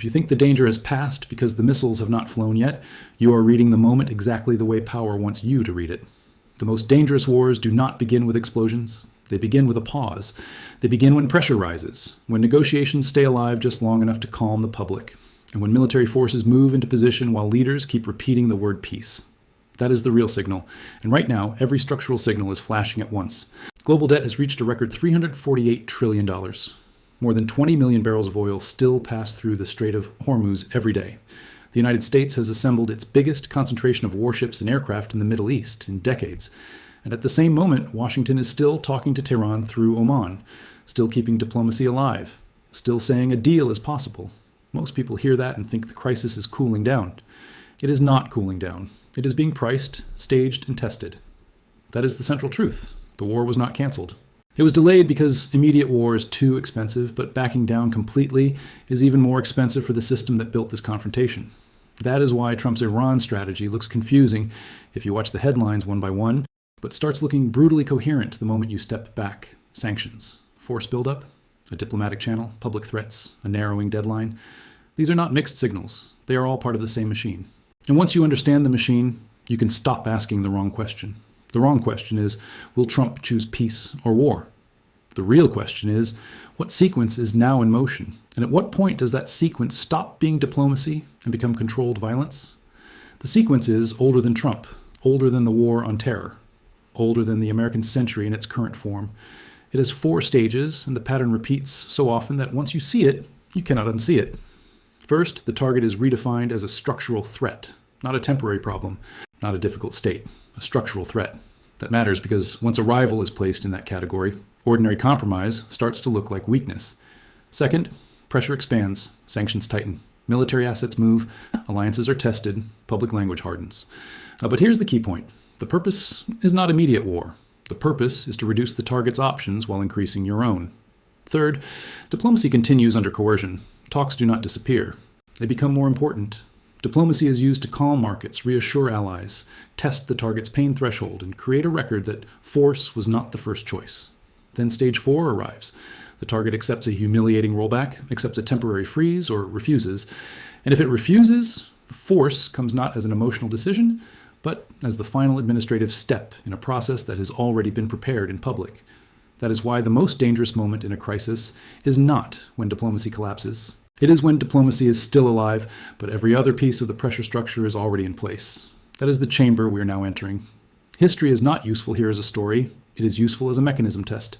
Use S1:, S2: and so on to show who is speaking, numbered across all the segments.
S1: If you think the danger has passed because the missiles have not flown yet, you are reading the moment exactly the way power wants you to read it. The most dangerous wars do not begin with explosions. They begin with a pause. They begin when pressure rises, when negotiations stay alive just long enough to calm the public, and when military forces move into position while leaders keep repeating the word peace. That is the real signal, and right now, every structural signal is flashing at once. Global debt has reached a record $348 trillion. More than 20 million barrels of oil still pass through the Strait of Hormuz every day. The United States has assembled its biggest concentration of warships and aircraft in the Middle East in decades. And at the same moment, Washington is still talking to Tehran through Oman, still keeping diplomacy alive, still saying a deal is possible. Most people hear that and think the crisis is cooling down. It is not cooling down. It is being priced, staged, and tested. That is the central truth. The war was not canceled. It was delayed because immediate war is too expensive, but backing down completely is even more expensive for the system that built this confrontation. That is why Trump's Iran strategy looks confusing if you watch the headlines one by one, but starts looking brutally coherent the moment you step back. Sanctions, force buildup, a diplomatic channel, public threats, a narrowing deadline. These are not mixed signals. They are all part of the same machine. And once you understand the machine, you can stop asking the wrong question. The wrong question is, will Trump choose peace or war? The real question is, what sequence is now in motion? And at what point does that sequence stop being diplomacy and become controlled violence? The sequence is older than Trump, older than the war on terror, older than the American century in its current form. It has 4 stages, and the pattern repeats so often that once you see it, you cannot unsee it. First, the target is redefined as a structural threat, not a temporary problem, not a difficult state, a structural threat. That matters because once a rival is placed in that category, ordinary compromise starts to look like weakness. Second, pressure expands, sanctions tighten, military assets move, alliances are tested, public language hardens. But here's the key point. The purpose is not immediate war. The purpose is to reduce the target's options while increasing your own. Third, diplomacy continues under coercion. Talks do not disappear. They become more important. Diplomacy is used to calm markets, reassure allies, test the target's pain threshold, and create a record that force was not the first choice. Then stage 4 arrives. The target accepts a humiliating rollback, accepts a temporary freeze, or refuses. And if it refuses, force comes not as an emotional decision, but as the final administrative step in a process that has already been prepared in public. That is why the most dangerous moment in a crisis is not when diplomacy collapses. It is when diplomacy is still alive, but every other piece of the pressure structure is already in place. That is the chamber we are now entering. History is not useful here as a story. It is useful as a mechanism test.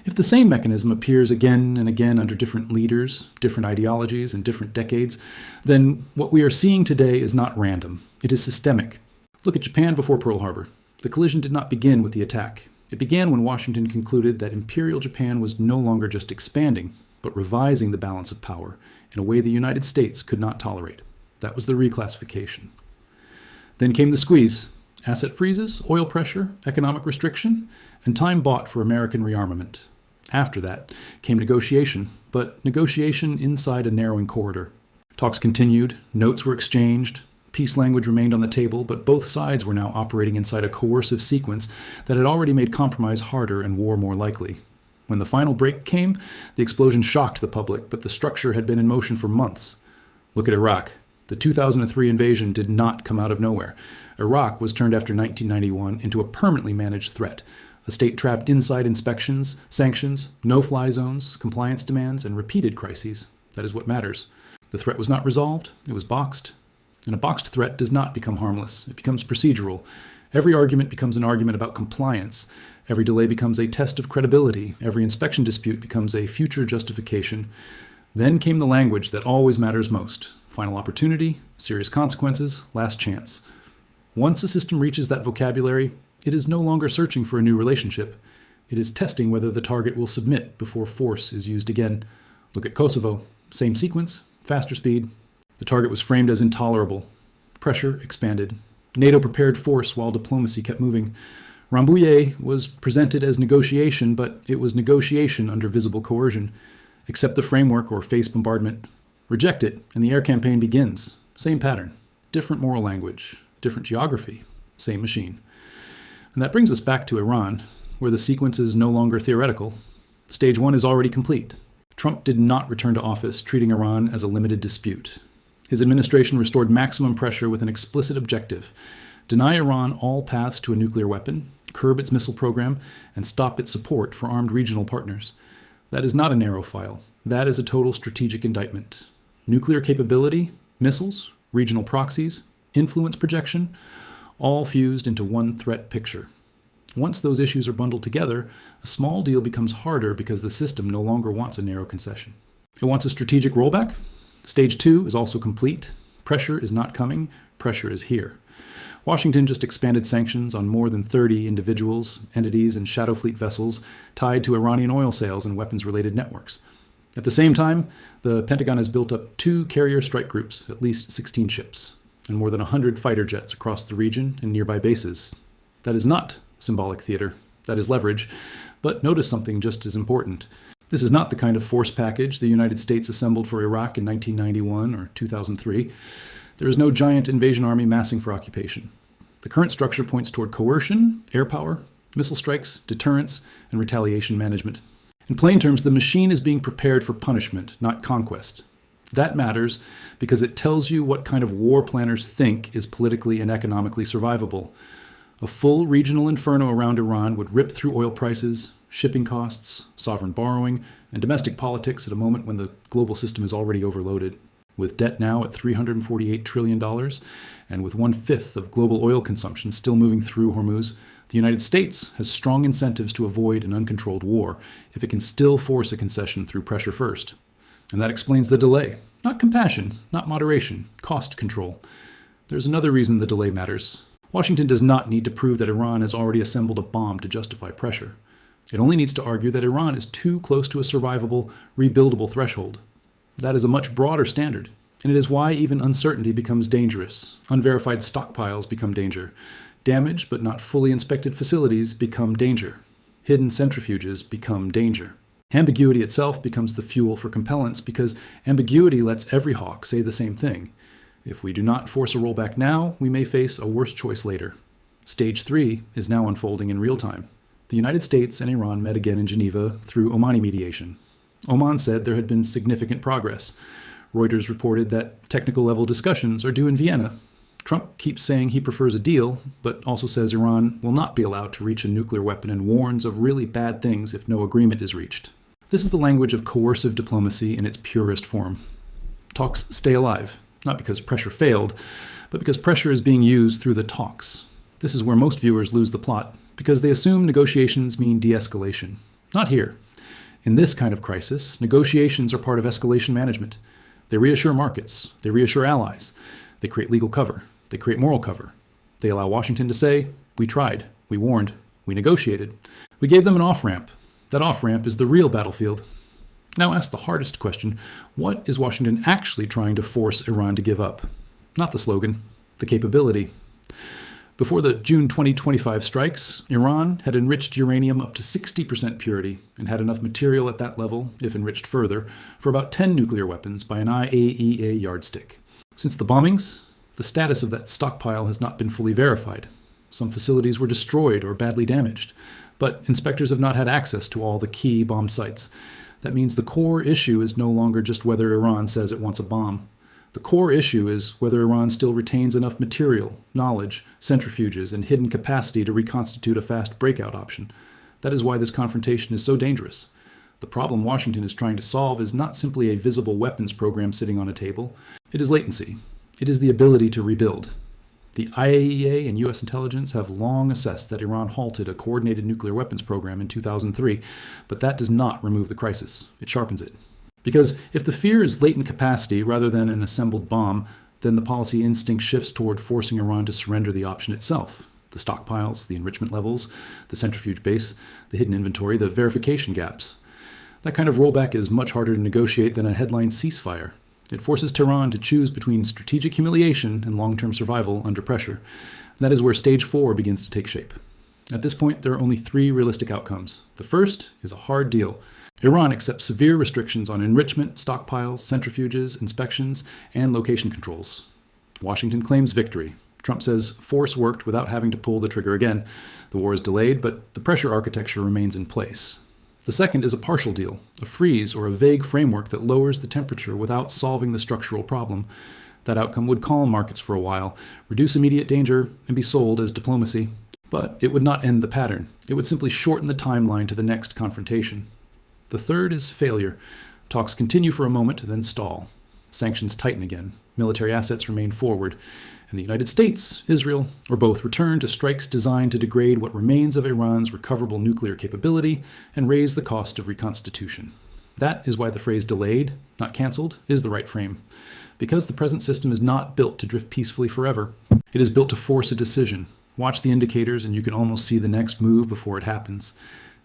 S1: If the same mechanism appears again and again under different leaders, different ideologies, and different decades, then what we are seeing today is not random. It is systemic. Look at Japan before Pearl Harbor. The collision did not begin with the attack. It began when Washington concluded that Imperial Japan was no longer just expanding, but revising the balance of power in a way the United States could not tolerate. That was the reclassification. Then came the squeeze. Asset freezes, oil pressure, economic restriction, and time bought for American rearmament. After that came negotiation, but negotiation inside a narrowing corridor. Talks continued, notes were exchanged, peace language remained on the table, but both sides were now operating inside a coercive sequence that had already made compromise harder and war more likely. When the final break came, the explosion shocked the public, but the structure had been in motion for months. Look at Iraq. The 2003 invasion did not come out of nowhere. Iraq was turned after 1991 into a permanently managed threat, a state trapped inside inspections, sanctions, no-fly zones, compliance demands, and repeated crises. That is what matters. The threat was not resolved, it was boxed. And a boxed threat does not become harmless. It becomes procedural. Every argument becomes an argument about compliance. Every delay becomes a test of credibility. Every inspection dispute becomes a future justification. Then came the language that always matters most. Final opportunity, serious consequences, last chance. Once a system reaches that vocabulary, it is no longer searching for a new relationship. It is testing whether the target will submit before force is used again. Look at Kosovo. Same sequence, faster speed. The target was framed as intolerable. Pressure expanded. NATO prepared force while diplomacy kept moving. Rambouillet was presented as negotiation, but it was negotiation under visible coercion. Accept the framework or face bombardment. Reject it, and the air campaign begins. Same pattern. Different moral language. Different geography. Same machine. And that brings us back to Iran, where the sequence is no longer theoretical. Stage 1 is already complete. Trump did not return to office, treating Iran as a limited dispute. His administration restored maximum pressure with an explicit objective: deny Iran all paths to a nuclear weapon, curb its missile program, and stop its support for armed regional partners. That is not a narrow file. That is a total strategic indictment. Nuclear capability, missiles, regional proxies, influence projection, all fused into one threat picture. Once those issues are bundled together, a small deal becomes harder because the system no longer wants a narrow concession. It wants a strategic rollback. Stage 2 is also complete. Pressure is not coming. Pressure is here. Washington just expanded sanctions on more than 30 individuals, entities, and shadow fleet vessels tied to Iranian oil sales and weapons-related networks. At the same time, the Pentagon has built up 2 carrier strike groups, at least 16 ships, and more than 100 fighter jets across the region and nearby bases. That is not symbolic theater. That is leverage. But notice something just as important. This is not the kind of force package the United States assembled for Iraq in 1991 or 2003. There is no giant invasion army massing for occupation. The current structure points toward coercion, air power, missile strikes, deterrence, and retaliation management. In plain terms, the machine is being prepared for punishment, not conquest. That matters because it tells you what kind of war planners think is politically and economically survivable. A full regional inferno around Iran would rip through oil prices, shipping costs, sovereign borrowing, and domestic politics at a moment when the global system is already overloaded. With debt now at $348 trillion, and with 1/5 of global oil consumption still moving through Hormuz, the United States has strong incentives to avoid an uncontrolled war if it can still force a concession through pressure first. And that explains the delay. Not compassion, not moderation, cost control. There's another reason the delay matters. Washington does not need to prove that Iran has already assembled a bomb to justify pressure. It only needs to argue that Iran is too close to a survivable, rebuildable threshold. That is a much broader standard, and it is why even uncertainty becomes dangerous. Unverified stockpiles become danger. Damaged but not fully inspected facilities become danger. Hidden centrifuges become danger. Ambiguity itself becomes the fuel for compellence because ambiguity lets every hawk say the same thing. If we do not force a rollback now, we may face a worse choice later. Stage 3 is now unfolding in real time. The United States and Iran met again in Geneva through Omani mediation. Oman said there had been significant progress. Reuters reported that technical-level discussions are due in Vienna. Trump keeps saying he prefers a deal, but also says Iran will not be allowed to reach a nuclear weapon and warns of really bad things if no agreement is reached. This is the language of coercive diplomacy in its purest form. Talks stay alive, not because pressure failed, but because pressure is being used through the talks. This is where most viewers lose the plot, because they assume negotiations mean de-escalation. Not here. In this kind of crisis, negotiations are part of escalation management. They reassure markets. They reassure allies. They create legal cover. They create moral cover. They allow Washington to say, we tried, we warned, we negotiated. We gave them an off-ramp. That off-ramp is the real battlefield. Now ask the hardest question: what is Washington actually trying to force Iran to give up? Not the slogan, the capability. Before the June 2025 strikes, Iran had enriched uranium up to 60% purity and had enough material at that level, if enriched further, for about 10 nuclear weapons by an IAEA yardstick. Since the bombings, the status of that stockpile has not been fully verified. Some facilities were destroyed or badly damaged, but inspectors have not had access to all the key bombed sites. That means the core issue is no longer just whether Iran says it wants a bomb. The core issue is whether Iran still retains enough material, knowledge, centrifuges, and hidden capacity to reconstitute a fast breakout option. That is why this confrontation is so dangerous. The problem Washington is trying to solve is not simply a visible weapons program sitting on a table. It is latency. It is the ability to rebuild. The IAEA and U.S. intelligence have long assessed that Iran halted a coordinated nuclear weapons program in 2003, but that does not remove the crisis. It sharpens it. Because if the fear is latent capacity rather than an assembled bomb, then the policy instinct shifts toward forcing Iran to surrender the option itself. The stockpiles, the enrichment levels, the centrifuge base, the hidden inventory, the verification gaps. That kind of rollback is much harder to negotiate than a headline ceasefire. It forces Tehran to choose between strategic humiliation and long-term survival under pressure. That is where Stage 4 begins to take shape. At this point, there are only 3 realistic outcomes. The first is a hard deal. Iran accepts severe restrictions on enrichment, stockpiles, centrifuges, inspections, and location controls. Washington claims victory. Trump says force worked without having to pull the trigger again. The war is delayed, but the pressure architecture remains in place. The second is a partial deal, a freeze or a vague framework that lowers the temperature without solving the structural problem. That outcome would calm markets for a while, reduce immediate danger, and be sold as diplomacy. But it would not end the pattern. It would simply shorten the timeline to the next confrontation. The third is failure. Talks continue for a moment, then stall. Sanctions tighten again. Military assets remain forward. And the United States, Israel, or both return to strikes designed to degrade what remains of Iran's recoverable nuclear capability and raise the cost of reconstitution. That is why the phrase delayed, not cancelled, is the right frame. Because the present system is not built to drift peacefully forever. It is built to force a decision. Watch the indicators and you can almost see the next move before it happens.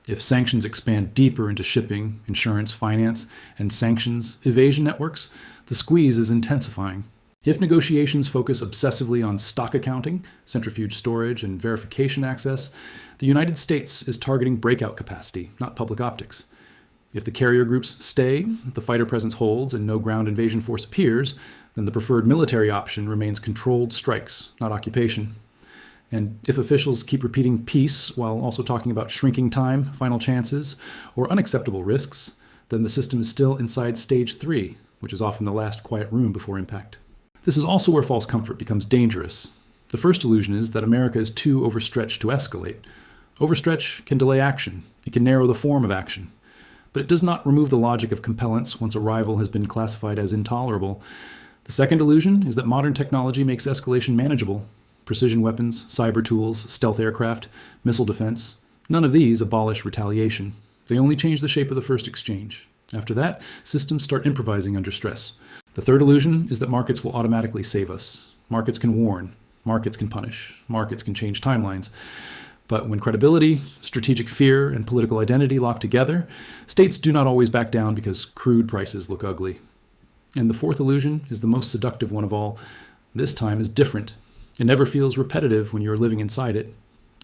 S1: If sanctions expand deeper into shipping, insurance, finance, and sanctions evasion networks, the squeeze is intensifying. If negotiations focus obsessively on stock accounting, centrifuge storage, and verification access, the United States is targeting breakout capacity, not public optics. If the carrier groups stay, the fighter presence holds, and no ground invasion force appears, then the preferred military option remains controlled strikes, not occupation. And if officials keep repeating peace while also talking about shrinking time, final chances, or unacceptable risks, then the system is still inside stage 3, which is often the last quiet room before impact. This is also where false comfort becomes dangerous. The first illusion is that America is too overstretched to escalate. Overstretch can delay action. It can narrow the form of action. But it does not remove the logic of compellence once a rival has been classified as intolerable. The second illusion is that modern technology makes escalation manageable. Precision weapons, cyber tools, stealth aircraft, missile defense. None of these abolish retaliation. They only change the shape of the first exchange. After that, systems start improvising under stress. The third illusion is that markets will automatically save us. Markets can warn. Markets can punish. Markets can change timelines. But when credibility, strategic fear, and political identity lock together, states do not always back down because crude prices look ugly. And the fourth illusion is the most seductive one of all. This time is different. It never feels repetitive when you are living inside it.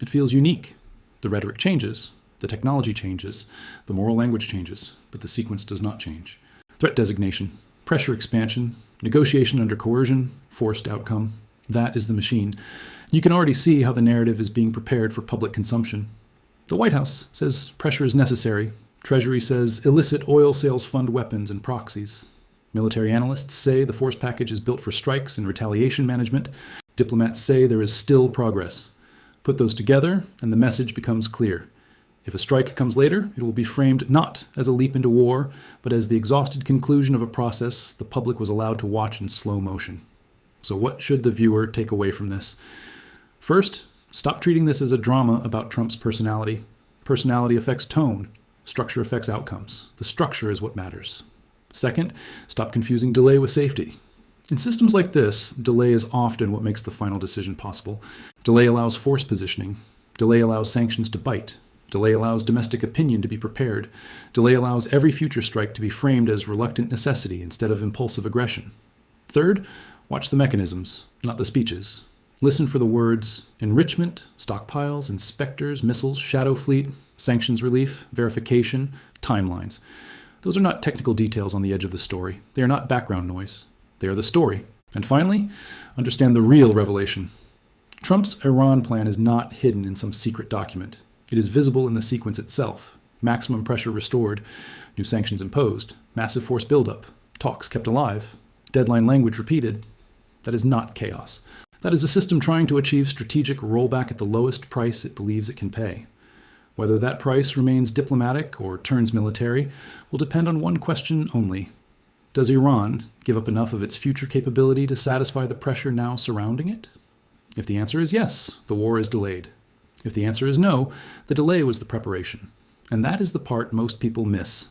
S1: It feels unique. The rhetoric changes. The technology changes. The moral language changes. But the sequence does not change. Threat designation, pressure expansion, negotiation under coercion, forced outcome. That is the machine. You can already see how the narrative is being prepared for public consumption. The White House says pressure is necessary. Treasury says illicit oil sales fund weapons and proxies. Military analysts say the force package is built for strikes and retaliation management. Diplomats say there is still progress. Put those together, and the message becomes clear. If a strike comes later, it will be framed not as a leap into war, but as the exhausted conclusion of a process the public was allowed to watch in slow motion. So what should the viewer take away from this? First, stop treating this as a drama about Trump's personality. Personality affects tone. Structure affects outcomes. The structure is what matters. Second, stop confusing delay with safety. In systems like this, delay is often what makes the final decision possible. Delay allows force positioning. Delay allows sanctions to bite. Delay allows domestic opinion to be prepared. Delay allows every future strike to be framed as reluctant necessity instead of impulsive aggression. Third, watch the mechanisms, not the speeches. Listen for the words enrichment, stockpiles, inspectors, missiles, shadow fleet, sanctions relief, verification, timelines. Those are not technical details on the edge of the story. They are not background noise. They are the story. And finally, understand the real revelation. Trump's Iran plan is not hidden in some secret document. It is visible in the sequence itself. Maximum pressure restored, new sanctions imposed, massive force buildup, talks kept alive, deadline language repeated. That is not chaos. That is a system trying to achieve strategic rollback at the lowest price it believes it can pay. Whether that price remains diplomatic or turns military will depend on one question only. Does Iran give up enough of its future capability to satisfy the pressure now surrounding it? If the answer is yes, the war is delayed. If the answer is no, the delay was the preparation. And that is the part most people miss.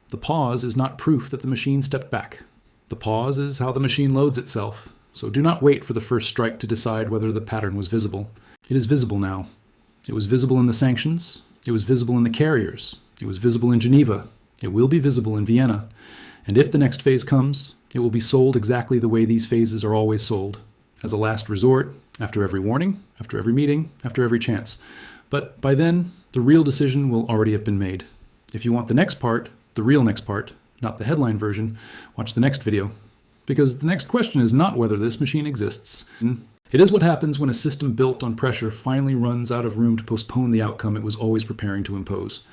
S1: The pause is not proof that the machine stepped back. The pause is how the machine loads itself. So do not wait for the first strike to decide whether the pattern was visible. It is visible now. It was visible in the sanctions. It was visible in the carriers. It was visible in Geneva. It will be visible in Vienna. And if the next phase comes, it will be sold exactly the way these phases are always sold. As a last resort, after every warning, after every meeting, after every chance. But by then, the real decision will already have been made. If you want the next part, the real next part, not the headline version, watch the next video. Because the next question is not whether this machine exists. It is what happens when a system built on pressure finally runs out of room to postpone the outcome it was always preparing to impose.